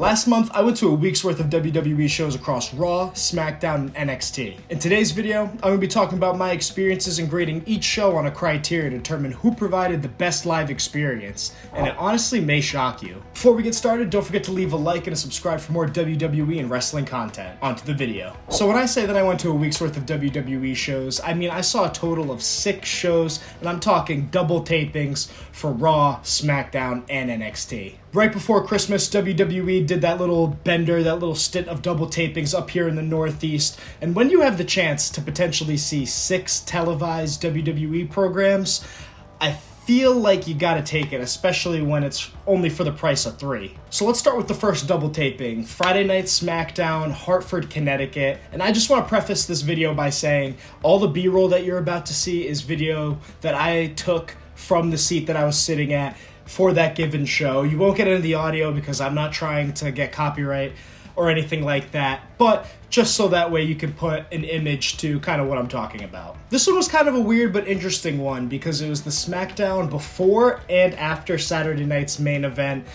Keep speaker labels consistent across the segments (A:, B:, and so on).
A: Last month, I went to a week's worth of WWE shows across Raw, Smackdown, and NXT. In today's video, I'm going to be talking about my experiences and grading each show on a criteria to determine who provided the best live experience, and it honestly may shock you. Before we get started, don't forget to leave a like and a subscribe for more WWE and wrestling content. Onto the video. So when I say that I went to a week's worth of WWE shows, I mean I saw a total of 6 shows, and I'm talking double tapings for Raw, Smackdown, and NXT. Right before Christmas, WWE did that little bender, that little stint of double tapings up here in the Northeast. And when you have the chance to potentially see 6 televised WWE programs, I feel like you gotta take it, especially when it's only for the price of 3. So let's start with the first double taping, Friday Night Smackdown, Hartford, Connecticut. And I just want to preface this video by saying all the B-roll that you're about to see is video that I took from the seat that I was sitting at for that given show. You won't get into the audio because I'm not trying to get copyright or anything like that, but just so that way you can put an image to kind of what I'm talking about. This one was kind of a weird but interesting one because it was the SmackDown before and after Saturday night's main event,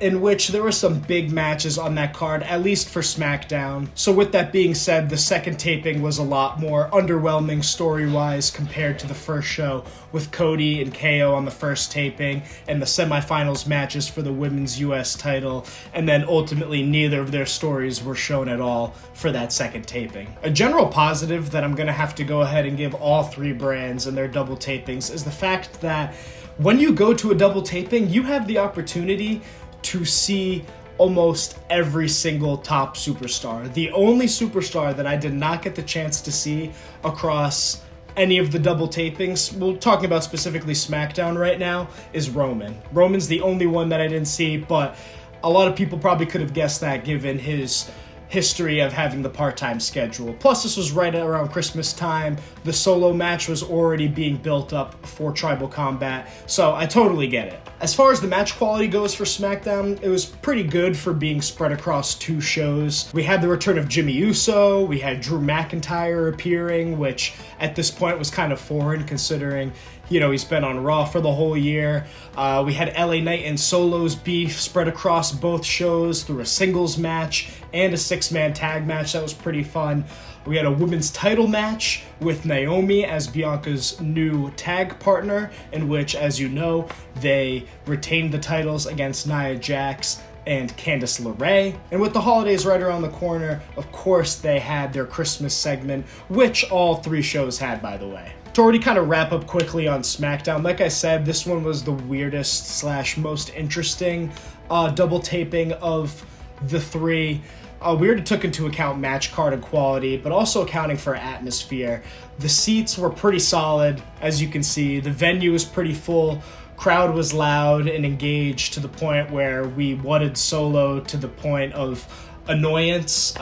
A: in which there were some big matches on that card, at least for SmackDown. So with that being said, the second taping was a lot more underwhelming story-wise compared to the first show, with Cody and KO on the first taping, and the semifinals matches for the women's US title, and then ultimately neither of their stories were shown at all for that second taping. A general positive that I'm gonna have to go ahead and give all 3 brands and their double tapings is the fact that when you go to a double taping, you have the opportunity to see almost every single top superstar. The only superstar that I did not get the chance to see across any of the double tapings, we're talking about specifically SmackDown right now, is Roman. Roman's the only one that I didn't see, but a lot of people probably could have guessed that given his history of having the part-time schedule. Plus, this was right around Christmas time. The solo match was already being built up for Tribal Combat, so I totally get it. As far as the match quality goes for SmackDown, it was pretty good for being spread across 2 shows. We had the return of Jimmy Uso, we had Drew McIntyre appearing, which at this point was kind of foreign considering, you know, he's been on Raw for the whole year. We had LA Knight and Solo's beef spread across both shows through a singles match and a 6-man tag match that was pretty fun. We had a women's title match with Naomi as Bianca's new tag partner, in which, as you know, they retained the titles against Nia Jax and Candice LeRae. And with the holidays right around the corner, of course they had their Christmas segment, which all 3 shows had, by the way. To already kind of wrap up quickly on SmackDown, like I said, this one was the weirdest / most interesting double taping of the 3. We already took into account match card and quality, but also accounting for atmosphere. The seats were pretty solid, as you can see. The venue was pretty full. Crowd was loud and engaged to the point where we wanted Solo to the point of annoyance,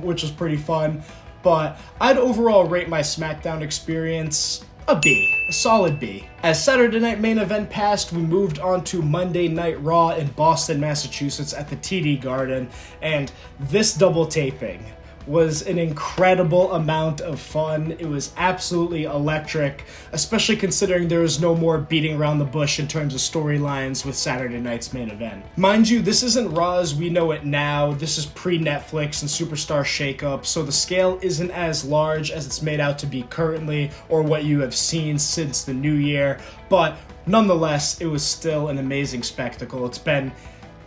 A: which was pretty fun. But I'd overall rate my SmackDown experience a B, a solid B. As Saturday night main event passed, we moved on to Monday Night Raw in Boston, Massachusetts at the TD Garden, and this double taping was an incredible amount of fun. It was absolutely electric, especially considering there was no more beating around the bush in terms of storylines with Saturday night's main event. Mind you, this isn't Raw as we know it now. This is pre-Netflix and Superstar shakeup, so the scale isn't as large as it's made out to be currently or what you have seen since the new year, but nonetheless, it was still an amazing spectacle. It's been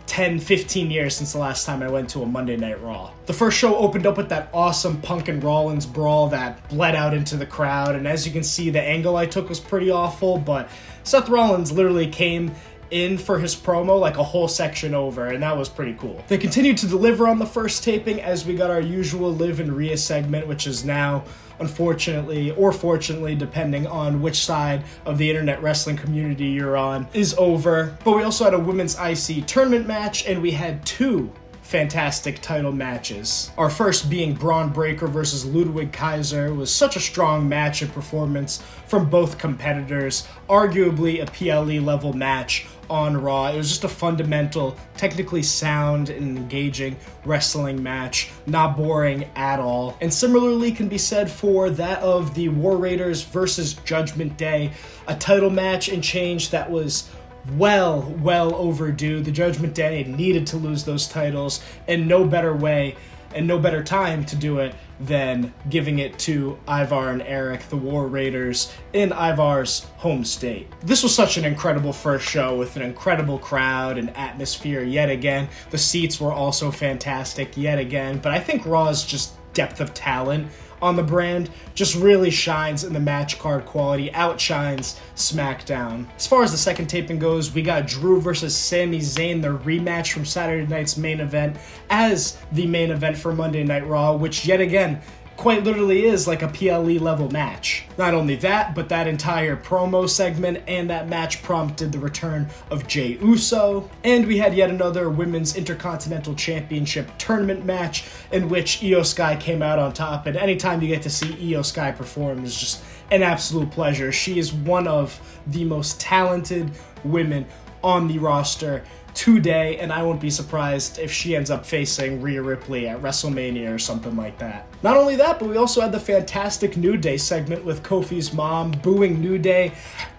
A: 10-15 years since the last time I went to a Monday Night Raw. The first show opened up with that awesome Punk and Rollins brawl that bled out into the crowd, and as you can see, the angle I took was pretty awful, but Seth Rollins literally came in for his promo like a whole section over, and that was pretty cool. They continued to deliver on the first taping as we got our usual Liv and Rhea segment, which is now, unfortunately, or fortunately, depending on which side of the internet wrestling community you're on, is over. But we also had a women's IC tournament match, and we had 2 fantastic title matches. Our first being Braun Breaker versus Ludwig Kaiser was such a strong match and performance from both competitors, arguably a PLE level match on Raw. It was just a fundamental, technically sound and engaging wrestling match, not boring at all. And similarly can be said for that of the War Raiders versus Judgment Day, a title match and change that was well overdue. The Judgment Day needed to lose those titles, and no better way and no better time to do it than giving it to Ivar and Eric, the War Raiders, in Ivar's home state. This was such an incredible first show with an incredible crowd and atmosphere yet again. The seats were also fantastic yet again, but I think Raw's just depth of talent on the brand just really shines, and the match card quality outshines Smackdown. As far as the second taping goes, we got Drew versus Sami Zayn, the rematch from Saturday night's main event, as the main event for Monday Night Raw, which yet again quite literally is like a PLE level match. Not only that, but that entire promo segment and that match prompted the return of Jey Uso, and we had yet another Women's Intercontinental Championship tournament match in which Io Sky came out on top, and anytime you get to see Io Sky perform is just an absolute pleasure. She is one of the most talented women on the roster today, and I won't be surprised if she ends up facing Rhea Ripley at WrestleMania or something like that. Not only that, but we also had the fantastic New Day segment with Kofi's mom booing New Day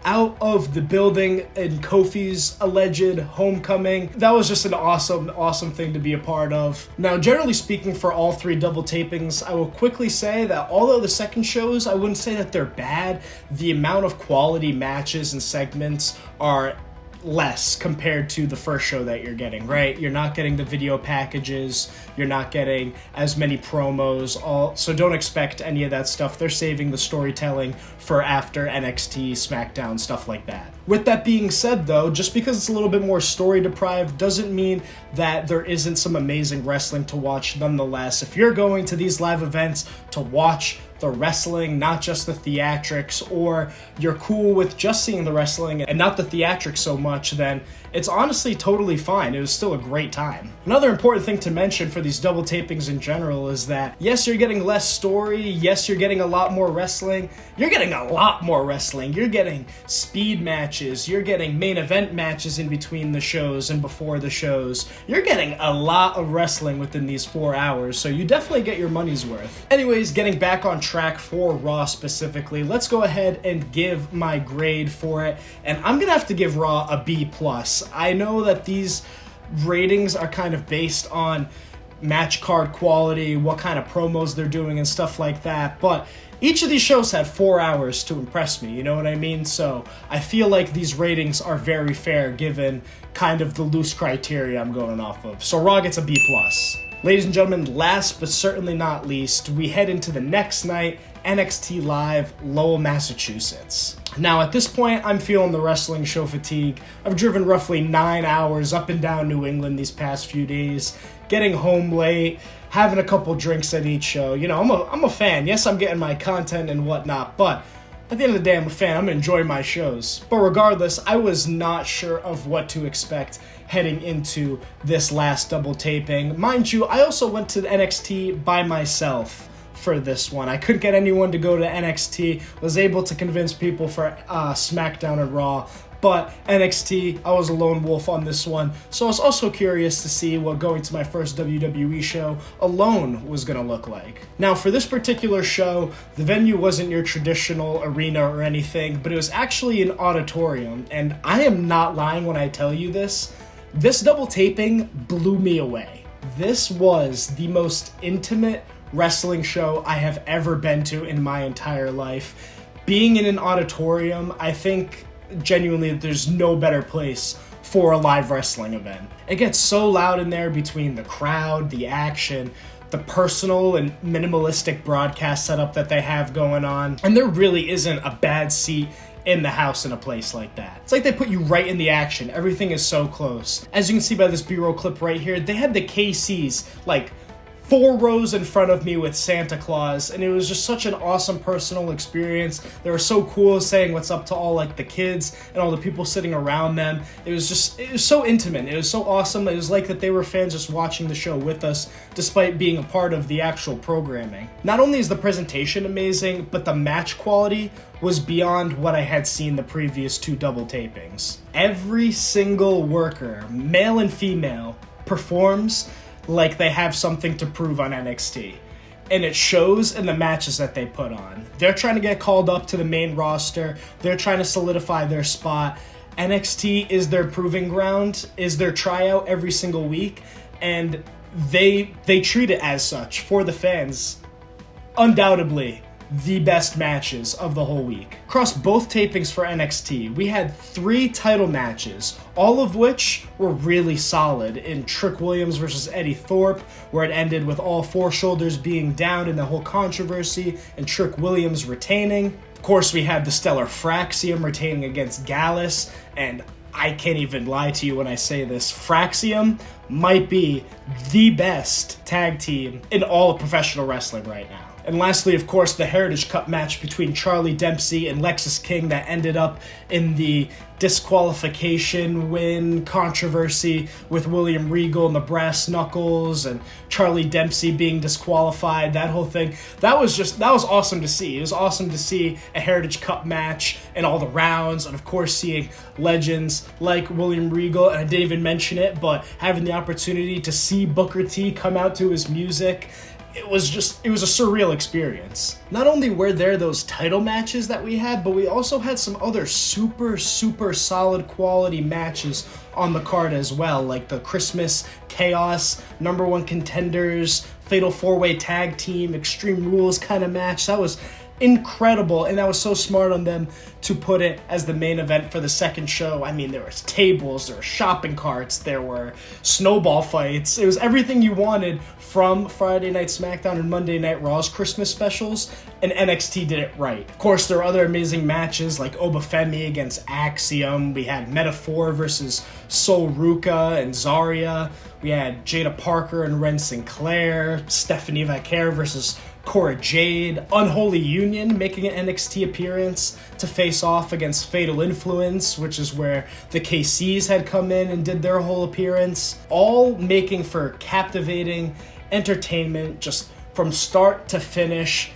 A: out of the building in Kofi's alleged homecoming. That was just an awesome thing to be a part of. Now, generally speaking, for all three double tapings, I will quickly say that although the second shows, I wouldn't say that they're bad, the amount of quality matches and segments are less compared to the first show that you're getting, right? You're not getting the video packages, you're not getting as many promos, so don't expect any of that stuff. They're saving the storytelling for after NXT, Smackdown, stuff like that. With that being said though, just because it's a little bit more story deprived doesn't mean that there isn't some amazing wrestling to watch nonetheless. If you're going to these live events to watch the wrestling, not just the theatrics, or you're cool with just seeing the wrestling and not the theatrics so much, then it's honestly totally fine. It was still a great time. Another important thing to mention for these double tapings in general is that, yes, you're getting less story, yes, you're getting a lot more wrestling. You're getting a lot more wrestling. You're getting speed matches, you're getting main event matches in between the shows and before the shows. You're getting a lot of wrestling within these 4 hours, so you definitely get your money's worth. Anyways, getting back on track for Raw specifically, let's go ahead and give my grade for it, and I'm gonna have to give Raw a B+. I know that these ratings are kind of based on match card quality, what kind of promos they're doing and stuff like that, but each of these shows had 4 hours to impress me, you know what I mean? So I feel like these ratings are very fair given kind of the loose criteria I'm going off of. So Raw gets a B+. Ladies and gentlemen, last but certainly not least, we head into the next night, NXT Live, Lowell, Massachusetts. Now, at this point, I'm feeling the wrestling show fatigue. I've driven roughly 9 hours up and down New England these past few days, getting home late, having a couple drinks at each show. You know, I'm a fan. Yes, I'm getting my content and whatnot, but at the end of the day, I'm a fan. I'm enjoying my shows. But regardless, I was not sure of what to expect heading into this last double taping. Mind you, I also went to the NXT by myself for this one. I couldn't get anyone to go to NXT, was able to convince people for Smackdown and Raw, but NXT, I was a lone wolf on this one, so I was also curious to see what going to my first WWE show alone was going to look like. Now, for this particular show, the venue wasn't your traditional arena or anything, but it was actually an auditorium, and I am not lying when I tell you this. This double taping blew me away. This was the most intimate wrestling show I have ever been to in my entire life. Being in an auditorium, I think genuinely there's no better place for a live wrestling event. It gets so loud in there between the crowd, the action, the personal and minimalistic broadcast setup that they have going on, and there really isn't a bad seat in the house in a place like that. It's like they put you right in the action. Everything is so close. As you can see by this B-roll clip right here, they had the KCs like 4 rows in front of me with Santa Claus, and it was just such an awesome personal experience. They were so cool saying what's up to all like the kids and all the people sitting around them. It was so intimate. It was so awesome. It was like that they were fans just watching the show with us despite being a part of the actual programming. Not only is the presentation amazing, but the match quality was beyond what I had seen the previous 2 double tapings. Every single worker, male and female, performs like they have something to prove on NXT. And it shows in the matches that they put on. They're trying to get called up to the main roster. They're trying to solidify their spot. NXT is their proving ground, is their tryout every single week, and they treat it as such for the fans. Undoubtedly the best matches of the whole week. Across both tapings for NXT, we had 3 title matches, all of which were really solid. In Trick Williams versus Eddie Thorpe, where it ended with all 4 shoulders being down in the whole controversy, and Trick Williams retaining. Of course, we had the stellar Fraxium retaining against Gallus, and I can't even lie to you when I say this, Fraxium might be the best tag team in all of professional wrestling right now. And lastly, of course, the Heritage Cup match between Charlie Dempsey and Lexis King that ended up in the disqualification win controversy with William Regal and the Brass Knuckles and Charlie Dempsey being disqualified, that whole thing. That was awesome to see. It was awesome to see a Heritage Cup match and all the rounds, and of course seeing legends like William Regal, and I didn't even mention it, but having the opportunity to see Booker T come out to his music, it was a surreal experience. Not only were there those title matches that we had, but we also had some other super solid quality matches on the card as well, like the Christmas Chaos number 1 contenders, Fatal 4-Way Tag Team, Extreme Rules kind of match. That was incredible, and that was so smart on them to put it as the main event for the second show. I mean, there was tables, there were shopping carts, there were snowball fights. It was everything you wanted from Friday Night SmackDown and Monday Night Raw's Christmas specials, and NXT did it right. Of course, there were other amazing matches like Obafemi against Axiom. We had Metaphor versus Sol Ruka and Zarya. We had Jada Parker and Ren Sinclair, Stephanie Vicaire versus Cora Jade, Unholy Union making an NXT appearance to face off against Fatal Influence, which is where the KCs had come in and did their whole appearance, all making for captivating entertainment just from start to finish.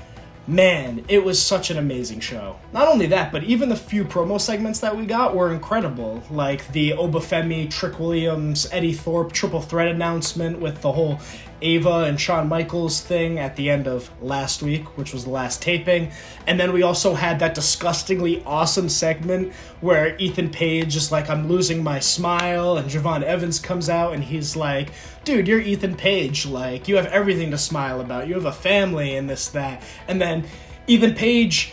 A: Man, it was such an amazing show. Not only that, but even the few promo segments that we got were incredible, like the Obafemi, Trick Williams, Eddie Thorpe triple threat announcement with the whole Ava and Shawn Michaels thing at the end of last week, which was the last taping. And then we also had that disgustingly awesome segment where Ethan Page is like, I'm losing my smile, and Javon Evans comes out and he's like, dude, you're Ethan Page, like, you have everything to smile about, you have a family and this, that. And then Ethan Page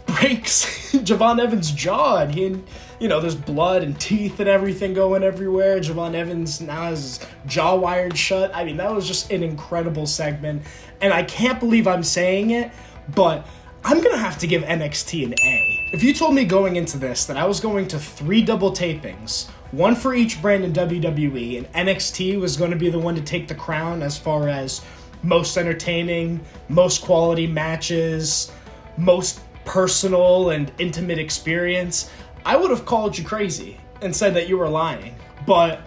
A: breaks Javon Evans' jaw, and there's blood and teeth and everything going everywhere. Javon Evans now has his jaw wired shut. I mean, that was just an incredible segment, and I can't believe I'm saying it, but I'm going to have to give NXT an A. If you told me going into this that I was going to 3 double tapings, 1 for each brand in WWE, and NXT was going to be the one to take the crown as far as most entertaining, most quality matches, most personal and intimate experience, I would have called you crazy and said that you were lying. But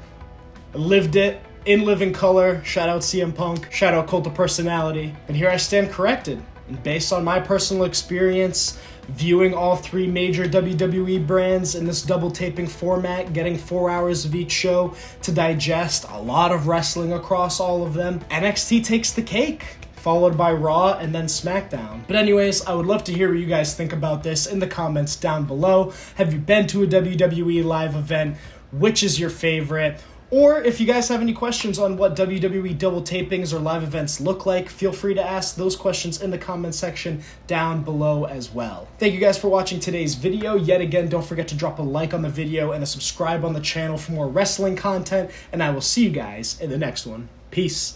A: I lived it in living color. Shout out CM Punk, shout out Cult of Personality. And here I stand corrected. And based on my personal experience, viewing all 3 major WWE brands in this double taping format, getting 4 hours of each show to digest a lot of wrestling across all of them, NXT takes the cake, followed by Raw and then SmackDown. But anyways, I would love to hear what you guys think about this in the comments down below. Have you been to a WWE live event? Which is your favorite? Or if you guys have any questions on what WWE double tapings or live events look like, feel free to ask those questions in the comment section down below as well. Thank you guys for watching today's video. Yet again, don't forget to drop a like on the video and a subscribe on the channel for more wrestling content, and I will see you guys in the next one. Peace.